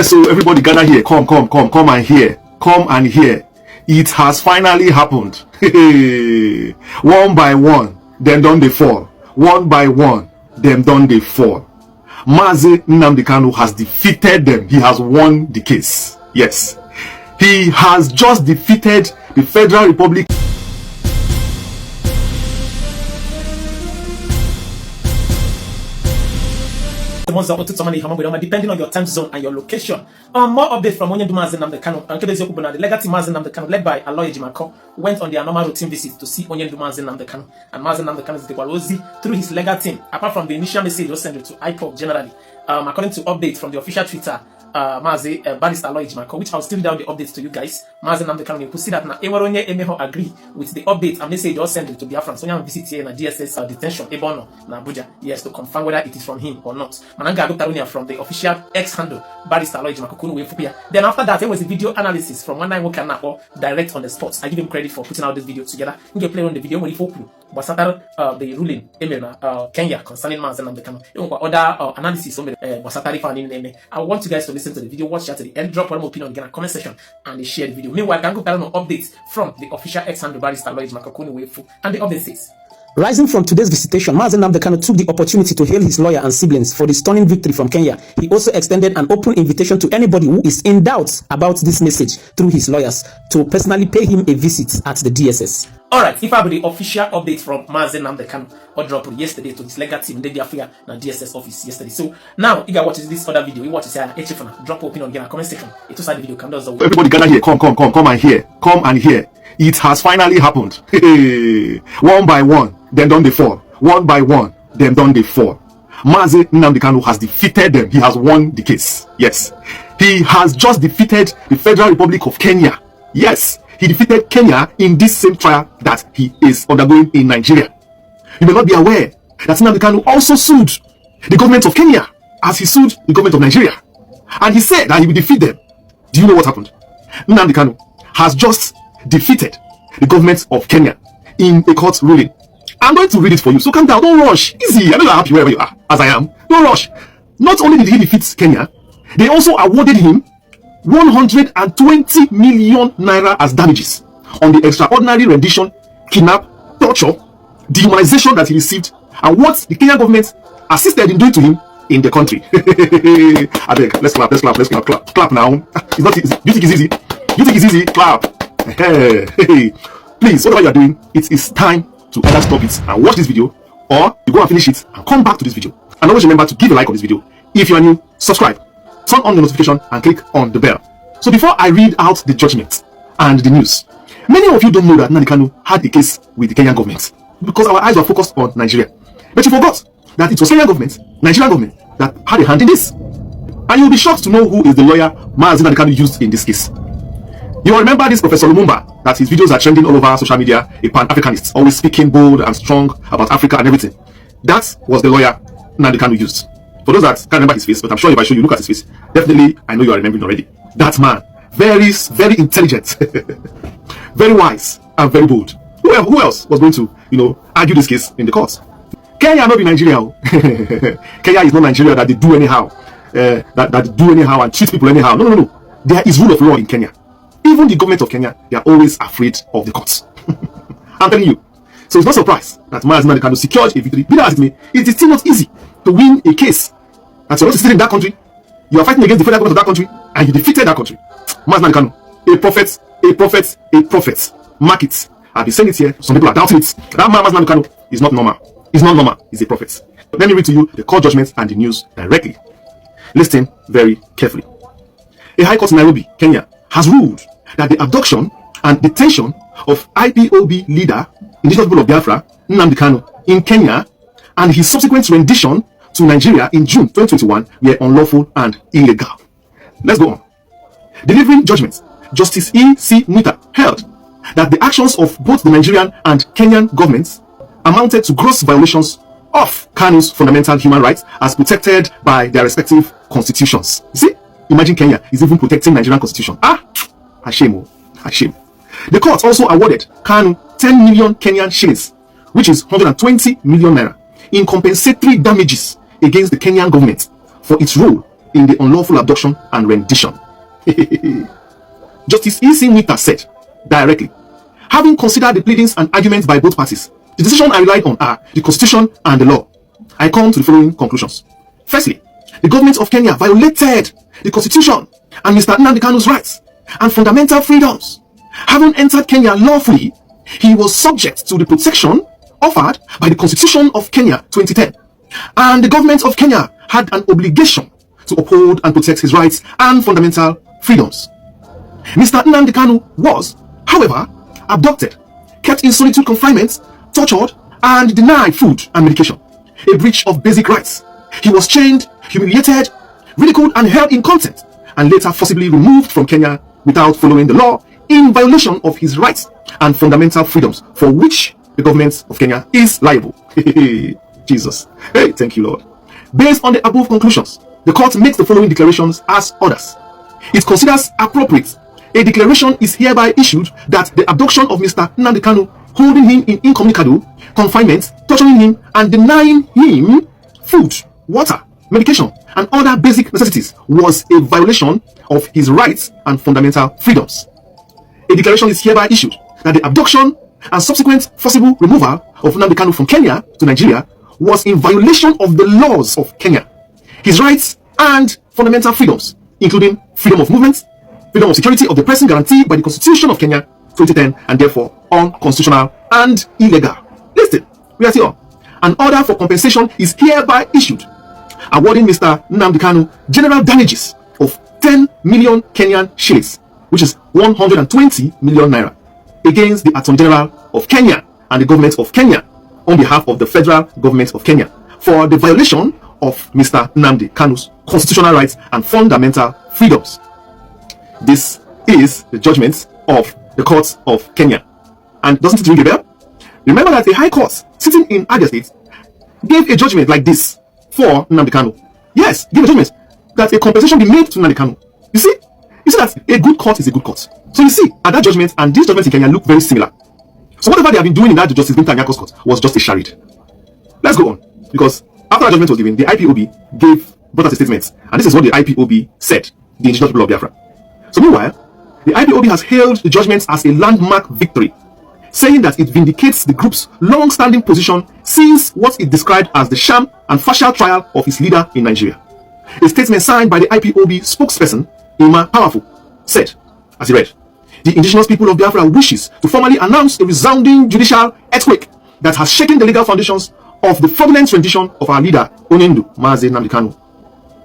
Yes, so everybody gather here. Come and hear. Come and hear. It has finally happened. One by one, them done they fall. One by one, them done they fall. Mazi Nnamdi Kanu has defeated them. He has won the case. Yes. He has just defeated the Federal Republic. Depending on your time zone and your location. More updates from Onyendu Mazi Nnamdi Kanu and the legacy Mazi Nnamdi Kanu, led by Aloy Ejimako, went on their normal routine visit to see Onyendu Mazi Nnamdi Kanu. And Mazi Nnamdi Kanu is the Walozi through his legal team. Apart from the initial message he was sent to IPOB generally, according to updates from the official Twitter, Mazi Barrister Aloy Ejimako, which I'll still read down the updates to you guys. Mazi Nnamdi Kanu could see that na Ewaronye Emeho agree with the update and message was sent to Biafran. So you visit here in a DSS detention Ebono na Abuja, yes, to confirm whether it is from him or not. Mananga Dr. from the official X handle Barrister Aloy Ejimako. Then after that, there was a video analysis from 19 or direct on the spot. I give him credit for putting out this video together. You can play on the video when you the ruling Kenya concerning Mazi Nnamdi Kanu. Other analysis on the I want you guys to listen to the video, watch that to the end, drop one opinion in the comment section, and share the video. Meanwhile, I can go on updates from the official X handle Barrister Aloy Ejimako, and the update says. Rising from today's visitation, Mazi Nnamdi Kanu took the opportunity to hail his lawyer and siblings for the stunning victory from Kenya. He also extended an open invitation to anybody who is in doubt about this message through his lawyers to personally pay him a visit at the DSS. Alright, if I have the official update from Mazi Nnamdi Kanu or dropped yesterday to his legal team in the DSS office yesterday. So now you guys watch this other video. You watch this drop opinion again in the comment section. It was the video. Everybody gather here. Come and hear. Come and hear. It has finally happened. One by one, them done they fall. One by one, them done they fall. Mazi Nnamdi Kanu has defeated them. He has won the case. Yes. He has just defeated the Federal Republic of Kenya. Yes. He defeated Kenya in this same trial that he is undergoing in Nigeria. You may not be aware that Nnamdi Kanu also sued the government of Kenya as he sued the government of Nigeria. And he said that he will defeat them. Do you know what happened? Nnamdi Kanu has just defeated the government of Kenya in a court ruling. I'm going to read it for you, so calm down, don't rush. Easy, I know you're happy wherever you are, as I am. Don't rush. Not only did he defeat Kenya, they also awarded him 120 million naira as damages on the extraordinary rendition, kidnap, torture, dehumanization that he received, and what the Kenyan government assisted in doing to him in the country. I beg, let's clap now. It's not easy. You think it's easy? You think it's easy? Clap. Please, whatever you are doing, it is time to either stop it and watch this video, or you go and finish it and come back to this video. And always remember to give a like on this video. If you are new, subscribe, turn on the notification, and click on the bell. So before I read out the judgment and the news, many of you don't know that Nnamdi Kanu had a case with the Kenyan government because our eyes were focused on Nigeria. But you forgot that it was Kenyan government, Nigerian government, that had a hand in this. And you'll be shocked to know who is the lawyer Mazi Nnamdi Kanu used in this case. You will remember this Professor Lumumba, that his videos are trending all over social media, a pan-Africanist, always speaking bold and strong about Africa and everything. That was the lawyer Nnamdi Kanu used. For those that can't remember his face, but I'm sure if I show you, look at his face, definitely I know you are remembering already. That man, very, very intelligent, very wise, and very bold. Who else was going to, argue this case in the courts? Kenya not be Nigeria. Kenya is not Nigeria that they do anyhow, that they do anyhow and treat people anyhow. No. There is rule of law in Kenya. Even the government of Kenya, they are always afraid of the courts. I'm telling you. So it's not surprise that Mazi Nnamdi Kanu secured a victory. Be that as it may, it is still not easy to win a case. And so you're still in that country, you are fighting against the federal government of that country, and you defeated that country. Mazi Nnamdi Kanu, a prophet. Mark it. I've been saying it here. Some people are doubting it. That man, Mazi Nnamdi Kanu, is not normal. He's not normal. He's a prophet. Let me read to you the court judgment and the news directly. Listen very carefully. A high court in Nairobi, Kenya, has ruled that the abduction and detention of IPOB leader, indigenous people of Biafra, Nnamdi Kanu, in Kenya, and his subsequent rendition to Nigeria in June 2021 were unlawful and illegal. Let's go on. Delivering judgment, Justice E.C. Mwita held that the actions of both the Nigerian and Kenyan governments amounted to gross violations of Kanu's fundamental human rights as protected by their respective constitutions. You see? Imagine Kenya is even protecting Nigerian constitution. Ashame. The court also awarded Kanu 10 million Kenyan shillings, which is 120 million naira, in compensatory damages against the Kenyan government for its role in the unlawful abduction and rendition. Justice E.C. Mwita said directly, having considered the pleadings and arguments by both parties, the decision I relied on are the Constitution and the law. I come to the following conclusions. Firstly, the government of Kenya violated the Constitution and Mr. Nnamdi Kanu's rights and fundamental freedoms. Having entered Kenya lawfully, he was subject to the protection offered by the Constitution of Kenya 2010, and the government of Kenya had an obligation to uphold and protect his rights and fundamental freedoms. Mr. Nnamdi Kanu was, however, abducted, kept in solitary confinement, tortured, and denied food and medication, a breach of basic rights. He was chained, humiliated, ridiculed, and held in contempt, and later forcibly removed from Kenya without following the law, in violation of his rights and fundamental freedoms, for which the government of Kenya is liable. Jesus. Hey, thank you, Lord. Based on the above conclusions, the court makes the following declarations as orders. It considers appropriate. A declaration is hereby issued that the abduction of Mr. Nnamdi Kanu, holding him in incommunicado confinement, torturing him, and denying him food, water, medication, and other basic necessities was a violation of his rights and fundamental freedoms. A declaration is hereby issued that the abduction and subsequent forcible removal of Nnamdi Kanu from Kenya to Nigeria was in violation of the laws of Kenya, his rights and fundamental freedoms, including freedom of movement, freedom of security of the person guaranteed by the Constitution of Kenya 2010, and therefore unconstitutional and illegal. Listen, we are here. An order for compensation is hereby issued, awarding Mr. Nnamdi Kanu general damages of 10 million Kenyan shillings, which is 120 million naira, against the Attorney General of Kenya and the government of Kenya on behalf of the federal government of Kenya for the violation of Mr. Nnamdi Kanu's constitutional rights and fundamental freedoms. This is the judgment of the courts of Kenya. And doesn't it ring a bell? Remember that a high court sitting in Abia State gave a judgment like this for Nnamdi Kanu. Yes, gave a judgment that a compensation be made to Nnamdi Kanu. You see that a good court is a good court. So you see, at that judgment and this judgment in Kenya look very similar. So whatever they have been doing in that Justice Binta Nyako's court was just a charade. Let's go on, because after that judgment was given, the IPOB brought out a statement, and this is what the IPOB said, the indigenous people of Biafra. So meanwhile, the IPOB has hailed the judgment as a landmark victory, saying that it vindicates the group's long-standing position since what it described as the sham and partial trial of its leader in Nigeria. A statement signed by the IPOB spokesperson, Ima Powerful, said, as he read, the indigenous people of Biafra wishes to formally announce a resounding judicial earthquake that has shaken the legal foundations of the fraudulent rendition of our leader, Onyendu Mazi Nnamdi Kanu.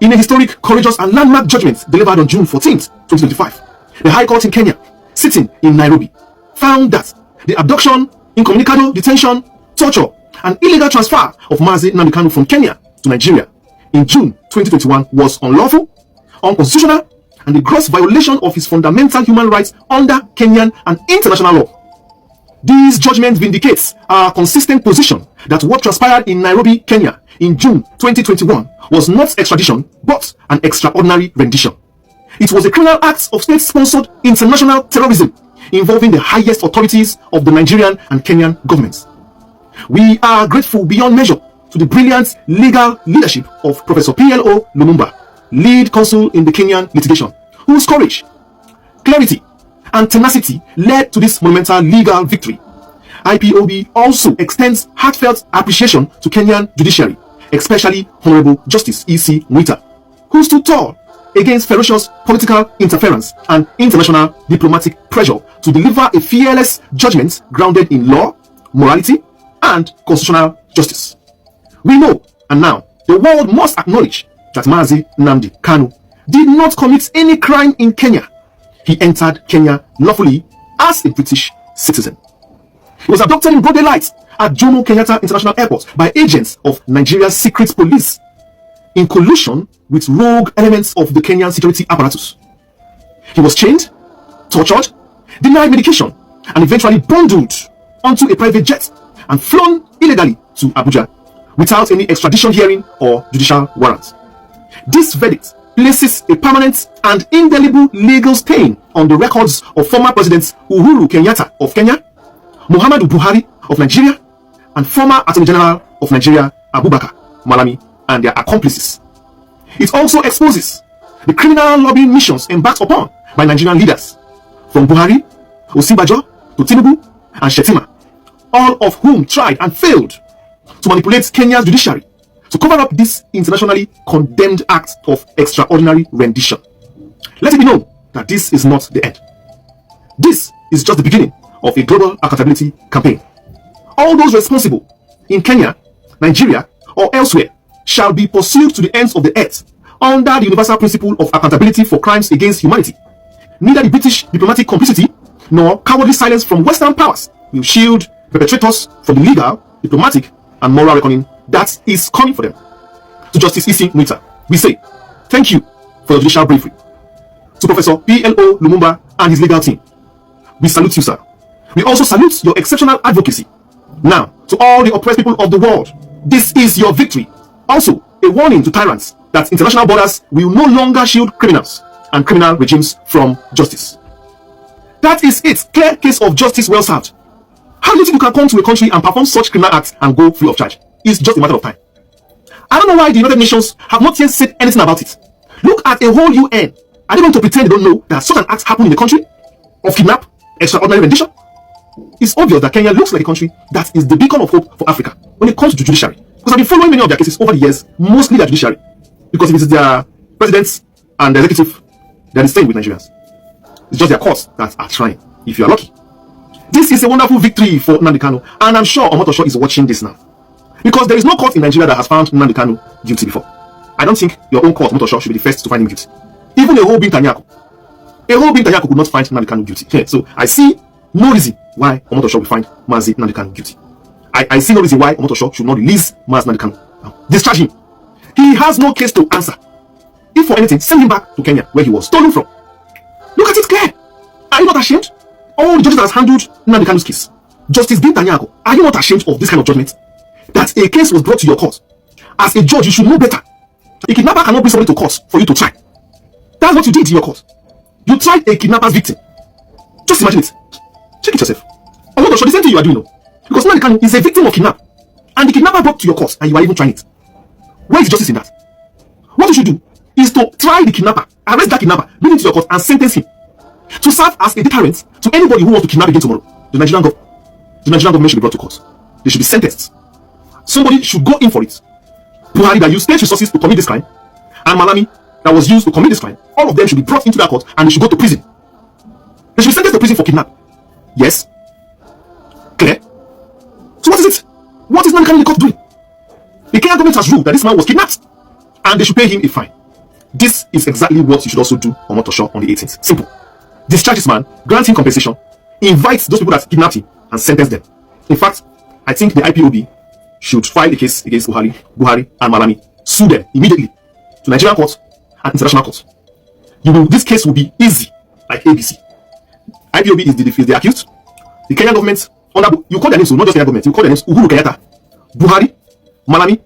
In a historic, courageous, and landmark judgment delivered on June 14th, 2025, the High Court in Kenya, sitting in Nairobi, found that the abduction, incommunicado detention, torture, and illegal transfer of Mazi Nnamdi Kanu from Kenya to Nigeria in June 2021 was unlawful, unconstitutional, and a gross violation of his fundamental human rights under Kenyan and international law. This judgment vindicates our consistent position that what transpired in Nairobi, Kenya in June 2021 was not extradition but an extraordinary rendition. It was a criminal act of state-sponsored international terrorism involving the highest authorities of the Nigerian and Kenyan governments. We are grateful beyond measure to the brilliant legal leadership of Professor P.L.O. Lumumba, lead counsel in the Kenyan litigation, whose courage, clarity, and tenacity led to this monumental legal victory. IPOB also extends heartfelt appreciation to Kenyan judiciary, especially Honorable Justice E.C. Mwita, who stood tall against ferocious political interference and international diplomatic pressure to deliver a fearless judgment grounded in law, morality, and constitutional justice. We know, and now, the world must acknowledge that Mazi Nnamdi Kanu did not commit any crime in Kenya. He entered Kenya lawfully as a British citizen. He was abducted in broad daylight at Jomo Kenyatta International Airport by agents of Nigeria's secret police in collusion with rogue elements of the Kenyan security apparatus. He was chained, tortured, denied medication, and eventually bundled onto a private jet and flown illegally to Abuja without any extradition hearing or judicial warrant. This verdict places a permanent and indelible legal stain on the records of former presidents Uhuru Kenyatta of Kenya, Muhammadu Buhari of Nigeria, and former Attorney General of Nigeria Abubakar Malami and their accomplices. It also exposes the criminal lobbying missions embarked upon by Nigerian leaders, from Buhari, Osinbajo, to Tinubu, and Shettima, all of whom tried and failed to manipulate Kenya's judiciary to cover up this internationally condemned act of extraordinary rendition. Let it be known that this is not the end. This is just the beginning of a global accountability campaign. All those responsible in Kenya, Nigeria, or elsewhere shall be pursued to the ends of the earth under the universal principle of accountability for crimes against humanity. Neither the British diplomatic complicity nor cowardly silence from Western powers will shield perpetrators from the legal, diplomatic, and moral reckoning that is coming for them. To Justice Isi Mwita, we say thank you for your judicial bravery. To Professor P.L.O. Lumumba and his legal team, we salute you, sir. We also salute your exceptional advocacy. Now, to all the oppressed people of the world, this is your victory. Also, a warning to tyrants that international borders will no longer shield criminals and criminal regimes from justice. That is it. Clear case of justice well served. How do you think you can come to a country and perform such criminal acts and go free of charge? It's just a matter of time. I don't know why the United Nations have not yet said anything about it. Look at a whole UN. Are they going to pretend they don't know that such an act happened in the country of kidnap, extraordinary rendition? It's obvious that Kenya looks like a country that is the beacon of hope for Africa when it comes to the judiciary. Because I've been following many of their cases over the years, mostly their judiciary. Because it is their presidents and the executive that is staying with Nigerians. It's just their courts that are trying, if you are lucky. This is a wonderful victory for Nnamdi Kanu, and I'm sure Omotosho is watching this now. Because there is no court in Nigeria that has found Nnamdi Kanu guilty before. I don't think your own court, Omotosho, should be the first to find him guilty. Even a whole Bintanyako could not find Nnamdi Kanu guilty. Okay, so I see no reason why Omotosho will find Mazi Nnamdi Kanu guilty. I see no reason why Omotosho should not release Mazi Nnamdi Kanu. Discharge him. He has no case to answer. If for anything, send him back to Kenya, where he was stolen from. Look at it clear. Are you not ashamed? All the judges that has handled Nnamdi Kanu's case. Justice Bintanyako, are you not ashamed of this kind of judgment? That a case was brought to your court. As a judge, you should know better. A kidnapper cannot bring somebody to court for you to try. That's what you did in your court. You tried a kidnapper's victim. Just imagine it. Check it yourself. I'm not sure the same thing you are doing now. Because Nnamdi Kanu is a victim of kidnap. And the kidnapper brought to your court and you are even trying it. Where is the justice in that? What you should do is to try the kidnapper, arrest that kidnapper, bring him to your court and sentence him. To serve as a deterrent to anybody who wants to kidnap again tomorrow. The Nigerian government should be brought to court. They should be sentenced. Somebody should go in for it. Buhari that used state resources to commit this crime, and Malami that was used to commit this crime, all of them should be brought into that court and they should go to prison. They should be sentenced to prison for kidnap. Yes? Clear? So what is it? What is Nnamdi Kanu in the court doing? The Kenyan government has ruled that this man was kidnapped and they should pay him a fine. This is exactly what you should also do on Omotosho on the 18th. Simple. Discharge this man, grant him compensation, invite those people that kidnapped him and sentence them. In fact, I think the IPOB should file a case against Buhari and Malami, sue them immediately to Nigerian court and international court. This case will be easy, like ABC. IPOB is the accused. The Kenyan government, you call their names, so not just Kenyan government, you call their names Uhuru Kenyatta, Buhari, Malami,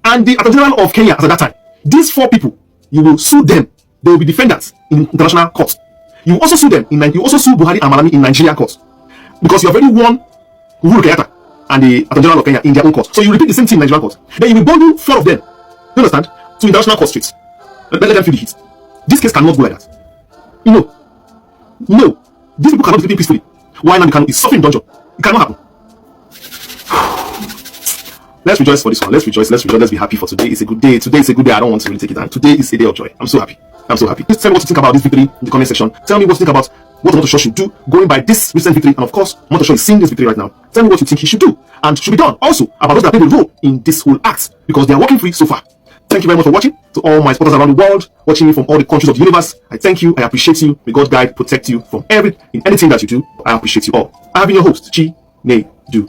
and the Attorney General of Kenya at that time. These four people, you will sue them. They will be defendants in international court. You also sue them you also sue Buhari and Malami in Nigerian court. Because you have already won Uhuru Kenyatta and the Attorney General of Kenya in their own court. So you repeat the same thing in Nigerian court. Then you will bundle four of them, you understand, to international court streets. Let them feel the heat. This case cannot go like that. No. These people cannot be sleeping peacefully. Why Nnamdi Kanu is suffering in dungeon? It cannot happen. Let's rejoice for this one. Let's rejoice. Let's be happy for today. It's a good day. Today is a good day. I don't want to really take it down. Today is a day of joy. I'm so happy. Please tell me what you think about this victory in the comment section. Tell me what you think about what Omotosho should do going by this recent victory. And of course, Omotosho is seeing this victory right now. Tell me what you think he should do and should be done. Also, about those that played a role in this whole act, because they are working free so far. Thank you very much for watching. To all my supporters around the world, watching me from all the countries of the universe, I thank you. I appreciate you. May God guide, protect you from anything that you do. I appreciate you all. I have been your host, Chi Ne Du.